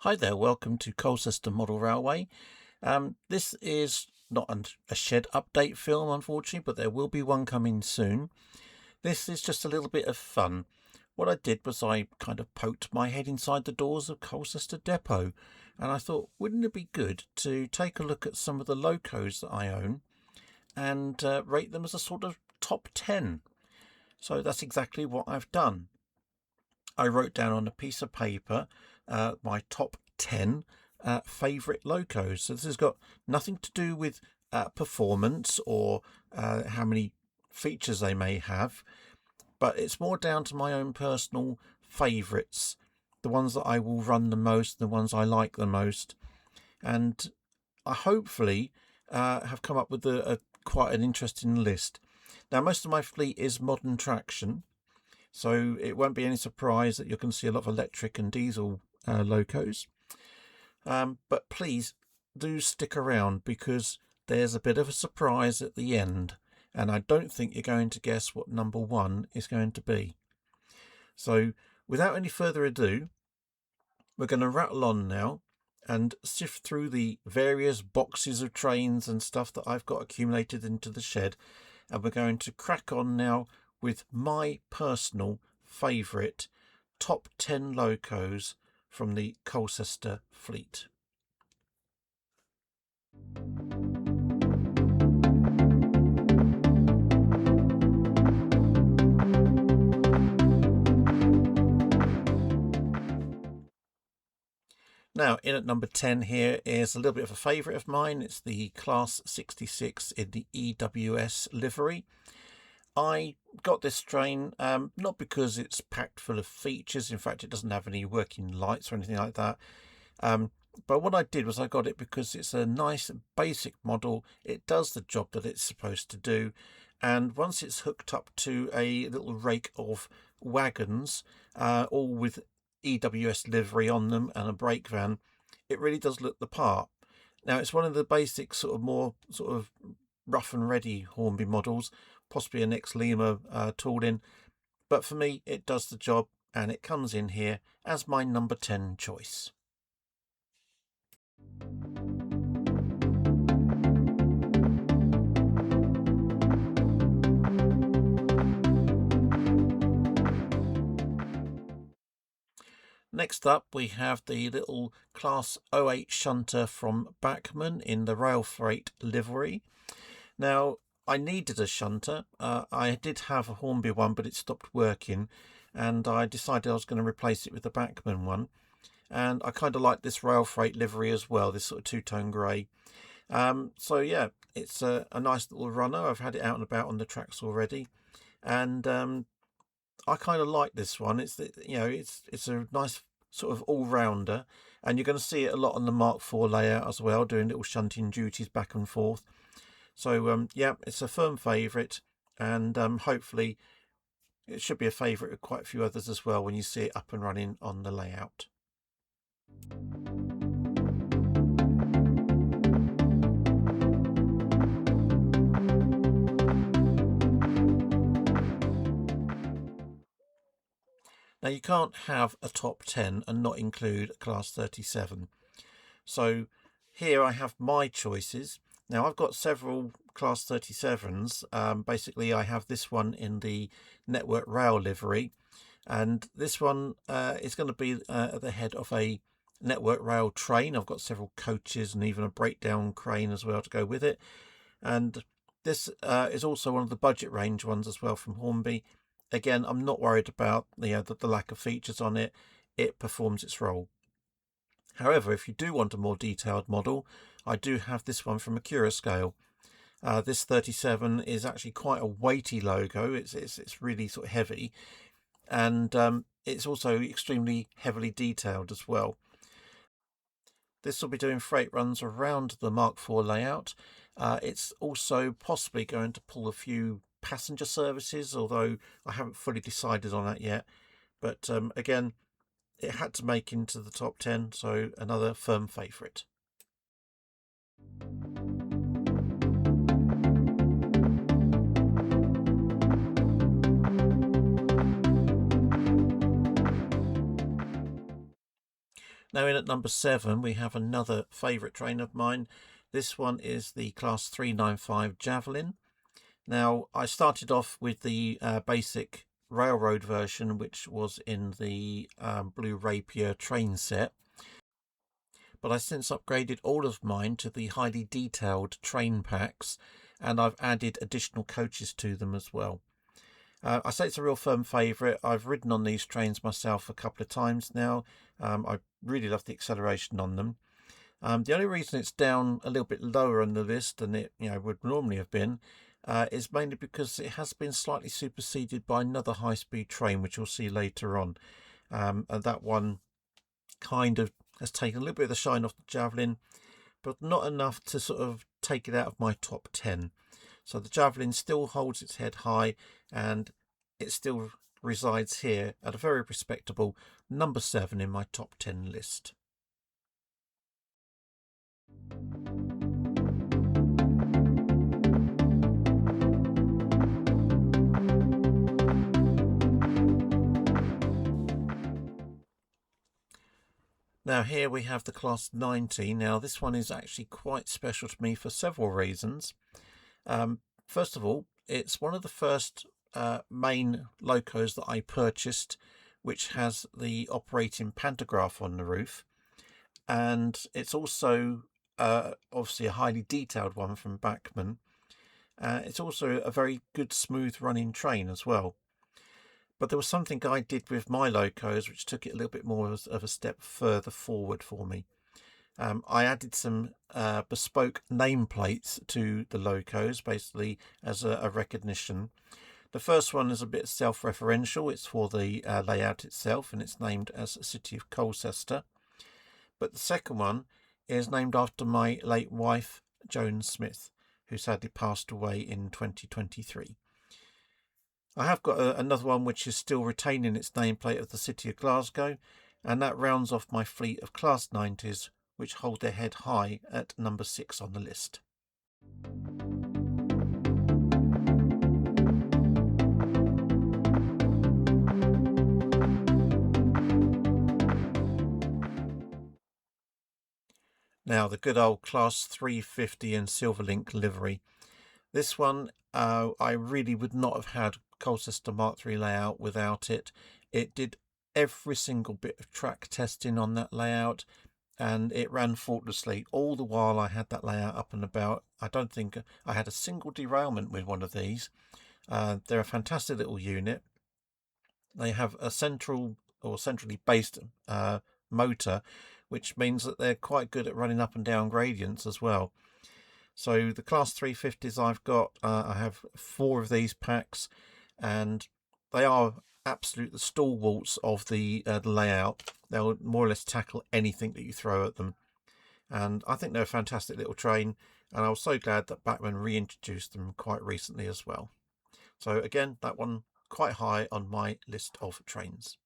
Hi there, welcome to Colcester Model Railway. This is not a shed update film, unfortunately, but there will be one coming soon. This is just a little bit of fun. What I did was I kind of poked my head inside the doors of Colcester Depot, and I thought, wouldn't it be good to take a look at some of the locos that I own and rate them as a sort of top 10. So that's exactly what I've done. I wrote down on a piece of paper my top 10 favourite locos. So this has got nothing to do with performance or how many features they may have, but it's more down to my own personal favourites, the ones that I will run the most, the ones I like the most. And I hopefully have come up with a quite an interesting list. Now, most of my fleet is modern traction, so it won't be any surprise that you're going to see a lot of electric and diesel locos. But please do stick around, because there's a bit of a surprise at the end, and I don't think you're going to guess what number one is going to be. So without any further ado, we're going to rattle on now and sift through the various boxes of trains and stuff that I've got accumulated into the shed, and we're going to crack on now with my personal favourite top 10 locos from the Colcester fleet. Now, in at number 10 here is a little bit of a favourite of mine. It's the Class 66 in the EWS livery. I got this train not because it's packed full of features. In fact, it doesn't have any working lights or anything like that. But what I did was I got it because it's a nice basic model. It does the job that it's supposed to do. And once it's hooked up to a little rake of wagons, all with EWS livery on them and a brake van, it really does look the part. Now, it's one of the basic more rough and ready Hornby models, possibly an ex-Lima tooled-in, but for me it does the job, and it comes in here as my number 10 choice. Next up, we have the little Class 08 shunter from Bachmann in the Rail Freight livery. Now, I needed a shunter. I did have a Hornby one, but it stopped working, and I decided I was going to replace it with the Bachmann one. And I kind of like this Rail Freight livery as well, this sort of two-tone grey. So yeah, it's a nice little runner. I've had it out and about on the tracks already, and I kind of like this one. It's a nice sort of all-rounder, and you're going to see it a lot on the Mark IV layout as well, doing little shunting duties back and forth. So yeah, it's a firm favourite, and hopefully it should be a favourite with quite a few others as well when you see it up and running on the layout. Now, you can't have a top 10 and not include a Class 37. So here I have my choices. Now, I've got several Class 37s. Basically, I have this one in the Network Rail livery, and this one is going to be at the head of a Network Rail train. I've got several coaches and even a breakdown crane as well to go with it. And this is also one of the budget range ones as well from Hornby. Again, I'm not worried about the lack of features on it. it performs its role. However, if you do want a more detailed model, I do have this one from Scale. This 37 is actually quite a weighty logo. It's really sort of heavy, and it's also extremely heavily detailed as well. This will be doing freight runs around the Mark IV layout. It's also possibly going to pull a few passenger services, although I haven't fully decided on that yet. But again, it had to make into the top 10, so another firm favourite. Now in at number 7 we have another favourite train of mine. This one is the Class 395 Javelin. Now I started off with the basic railroad version, which was in the Blue Rapier train set, but I since upgraded all of mine to the highly detailed train packs, and I've added additional coaches to them as well. I say it's a real firm favourite. I've ridden on these trains myself a couple of times now. I really love the acceleration on them. The only reason it's down a little bit lower on the list than it would normally have been is mainly because it has been slightly superseded by another high-speed train, which you'll see later on. And that one kind of has taken a little bit of the shine off the Javelin, but not enough to sort of take it out of my top 10. So the Javelin still holds its head high, and it still resides here at a very respectable number 7 in my top 10 list. Now here we have the Class 90. Now this one is actually quite special to me for several reasons. First of all, it's one of the first main locos that I purchased, which has the operating pantograph on the roof, and it's also obviously a highly detailed one from Bachmann. It's also a very good smooth running train as well. But there was something I did with my locos which took it a little bit more of a step further forward for me. I added some bespoke nameplates to the locos, basically as a recognition. The first one is a bit self-referential. It's for the layout itself, and it's named as City of Colcester. But the second one is named after my late wife, Joan Smith, who sadly passed away in 2023. I have got another one which is still retaining its nameplate of the City of Glasgow, and that rounds off my fleet of Class 90s, which hold their head high at number 6 on the list. Now the good old Class 350 and Silverlink livery. This one I really would not have had Colcester Mark III layout without it. It did every single bit of track testing on that layout, and it ran faultlessly all the while I had that layout up and about. I don't think I had a single derailment with one of these. They're a fantastic little unit. They have a centrally based motor, which means that they're quite good at running up and down gradients as well. So the Class 350s I've got, I have 4 of these packs, and they are absolute stalwarts of the layout. They'll more or less tackle anything that you throw at them, and I think they're a fantastic little train, and I was so glad that Bachmann reintroduced them quite recently as well. So again, that one quite high on my list of trains.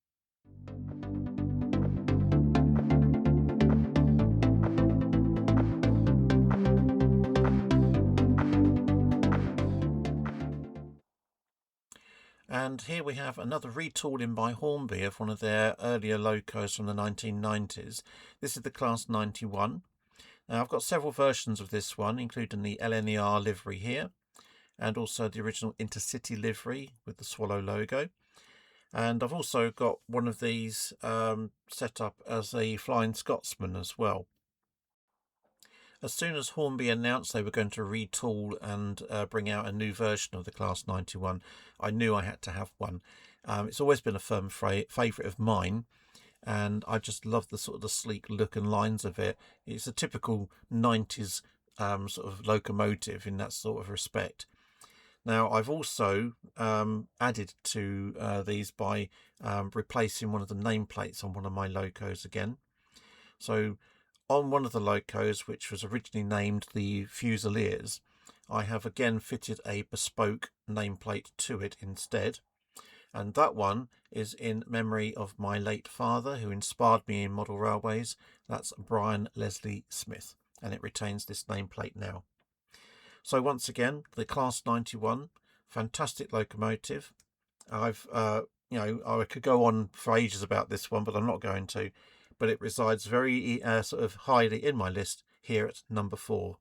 And here we have another retooling by Hornby of one of their earlier locos from the 1990s. This is the Class 91. Now I've got several versions of this one, including the LNER livery here, and also the original Intercity livery with the swallow logo. And I've also got one of these set up as a Flying Scotsman as well. As soon as Hornby announced they were going to retool and bring out a new version of the Class 91, I knew I had to have one. It's always been a firm favourite of mine, and I just love the sort of the sleek look and lines of it. It's a typical 90s sort of locomotive in that sort of respect. Now, I've also added to these by replacing one of the nameplates on one of my locos again. So on one of the locos, which was originally named the Fusiliers, I have again fitted a bespoke nameplate to it instead. And that one is in memory of my late father, who inspired me in model railways. That's Brian Leslie Smith, and it retains this nameplate now. So once again, the Class 91, fantastic locomotive. I've, I could go on for ages about this one, but I'm not going to. But it resides very sort of highly in my list here at number 4.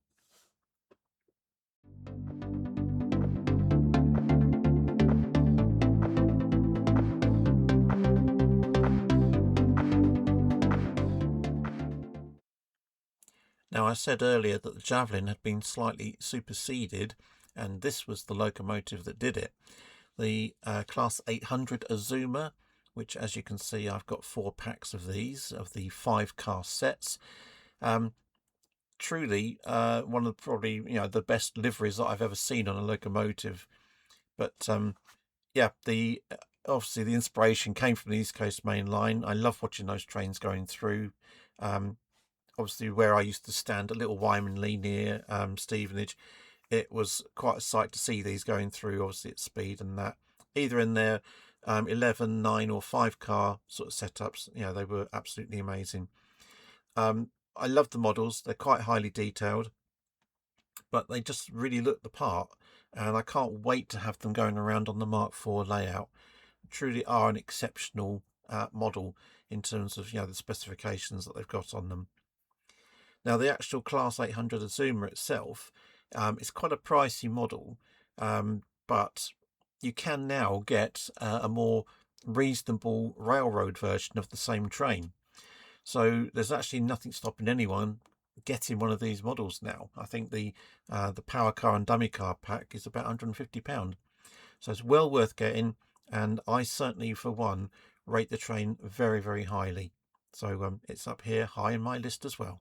Now, I said earlier that the Javelin had been slightly superseded, and this was the locomotive that did it. The Class 800 Azuma, which, as you can see, I've got 4 packs of these, of the 5-car sets. Truly one of probably, the best liveries that I've ever seen on a locomotive. But yeah, obviously the inspiration came from the East Coast Main Line. I love watching those trains going through. Obviously, where I used to stand at Little Wymanley near Stevenage, it was quite a sight to see these going through, obviously at speed and that. Either in their 11, 9 or 5-car sort of setups, they were absolutely amazing. I love the models. They're quite highly detailed, but they just really look the part, and I can't wait to have them going around on the Mark IV layout. Truly are an exceptional model in terms of the specifications that they've got on them. Now, the actual Class 800 Azuma itself is quite a pricey model, but you can now get a more reasonable railroad version of the same train. So there's actually nothing stopping anyone getting one of these models now. I think the power car and dummy car pack is about £150. So it's well worth getting, and I certainly, for one, rate the train very, very highly. So it's up here high in my list as well.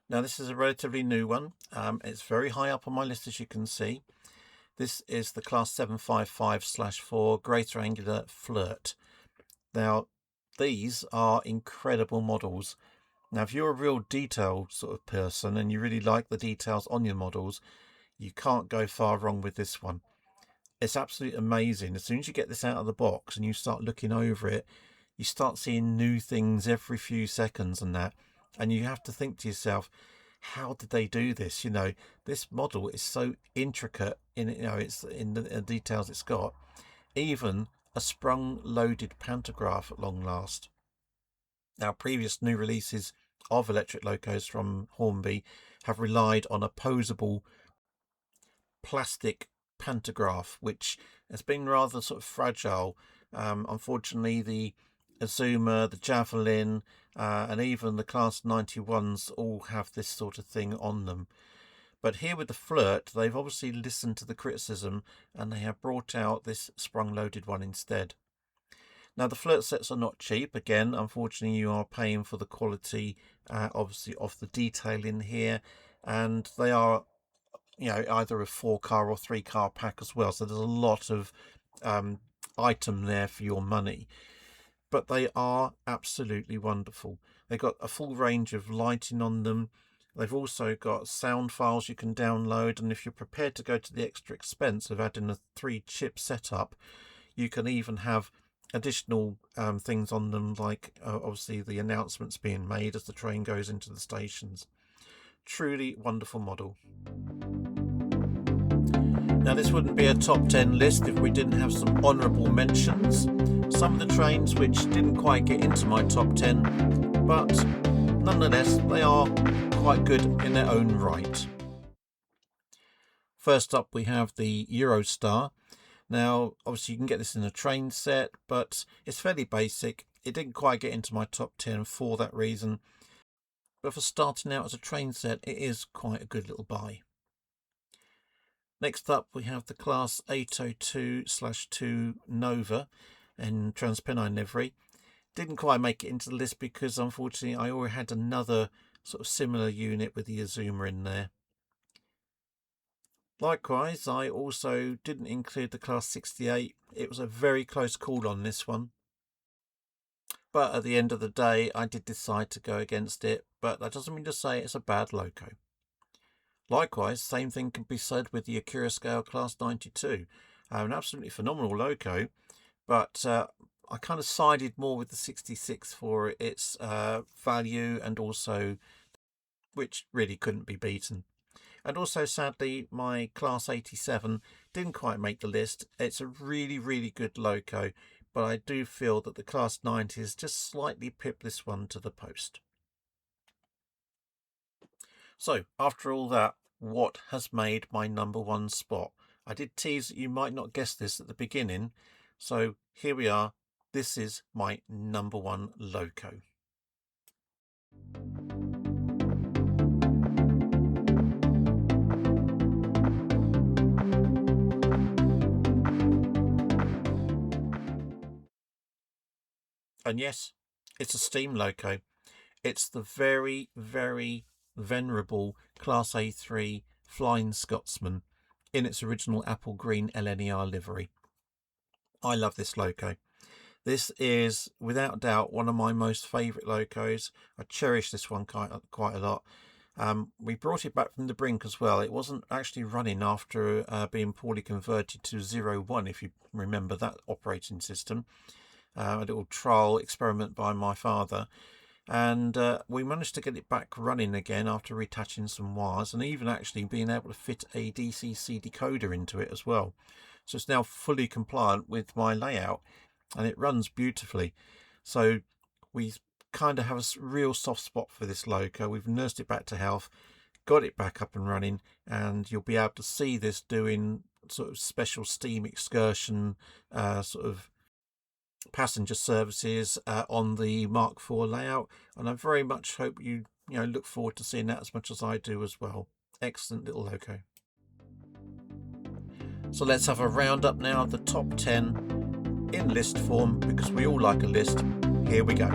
Now, this is a relatively new one. It's very high up on my list, as you can see. This is the Class 755/4 Greater Angular Flirt. Now, these are incredible models. Now, if you're a real detail sort of person and you really like the details on your models, you can't go far wrong with this one. It's absolutely amazing. As soon as you get this out of the box and you start looking over it, you start seeing new things every few seconds and that. And you have to think to yourself, how did they do this? This model is so intricate in it's in the details it's got. Even a sprung loaded pantograph at long last. Now, previous new releases of electric locos from Hornby have relied on a posable plastic pantograph, which has been rather sort of fragile. Unfortunately, the Azuma, the Javelin, and even the Class 91s all have this sort of thing on them. But here with the Flirt, they've obviously listened to the criticism and they have brought out this sprung-loaded one instead. Now, the Flirt sets are not cheap. Again, unfortunately, you are paying for the quality, obviously, of the detail in here. And they are, either a 4-car or 3-car pack as well. So there's a lot of item there for your money. But they are absolutely wonderful. They've got a full range of lighting on them. They've also got sound files you can download, and if you're prepared to go to the extra expense of adding a 3-chip setup, you can even have additional things on them, like obviously the announcements being made as the train goes into the stations. Truly wonderful model. Now, this wouldn't be a top 10 list if we didn't have some honourable mentions. Some of the trains which didn't quite get into my top 10, but nonetheless, they are quite good in their own right. First up, we have the Eurostar. Now, obviously, you can get this in a train set, but it's fairly basic. It didn't quite get into my top 10 for that reason. but for starting out as a train set, it is quite a good little buy. Next up, we have the Class 802/2 Nova in Transpennine livery. Didn't quite make it into the list because unfortunately I already had another sort of similar unit with the Azuma in there. Likewise, I also didn't include the Class 68. It was a very close call on this one. But at the end of the day, I did decide to go against it, but that doesn't mean to say it's a bad loco. Likewise, same thing can be said with the Akira Scale Class 92. An absolutely phenomenal loco, but I kind of sided more with the 66 for its value, and also, which really couldn't be beaten. And also, sadly, my Class 87 didn't quite make the list. It's a really, really good loco, but I do feel that the Class 90s just slightly pipped this one to the post. So, after all that, what has made my number one spot? I did tease that you might not guess this at the beginning, so here we are. This is my number one loco. And yes, it's a steam loco. It's the very, very venerable Class A3 Flying Scotsman in its original apple green LNER livery. I love this loco. This is without doubt one of my most favourite locos. I cherish this one quite a lot. We brought it back from the brink as well. It wasn't actually running after being poorly converted to 01, if you remember that operating system. A little trial experiment by my father, and we managed to get it back running again after reattaching some wires, and even actually being able to fit a DCC decoder into it as well. So it's now fully compliant with my layout, and it runs beautifully. So we kind of have a real soft spot for this loco. We've nursed it back to health, got it back up and running, and you'll be able to see this doing sort of special steam excursion sort of passenger services on the Mark IV layout, and I very much hope you look forward to seeing that as much as I do as well. Excellent little loco. So let's have a roundup now of the top 10 in list form, because we all like a list. Here we go.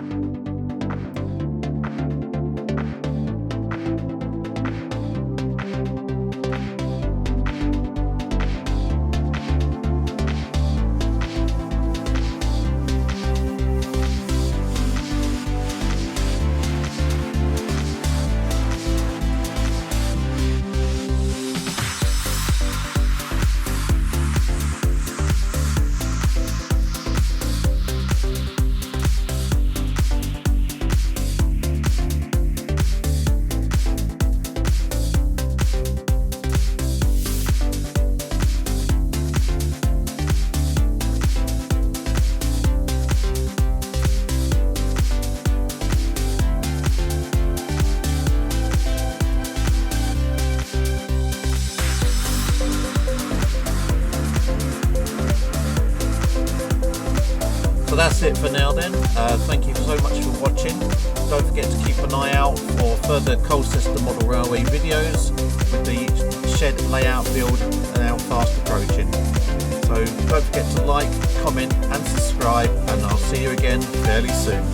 That's it for now then. Thank you so much for watching. Don't forget to keep an eye out for further Colcester Model Railway videos with the shed layout build now fast approaching. So don't forget to like, comment and subscribe, and I'll see you again fairly soon.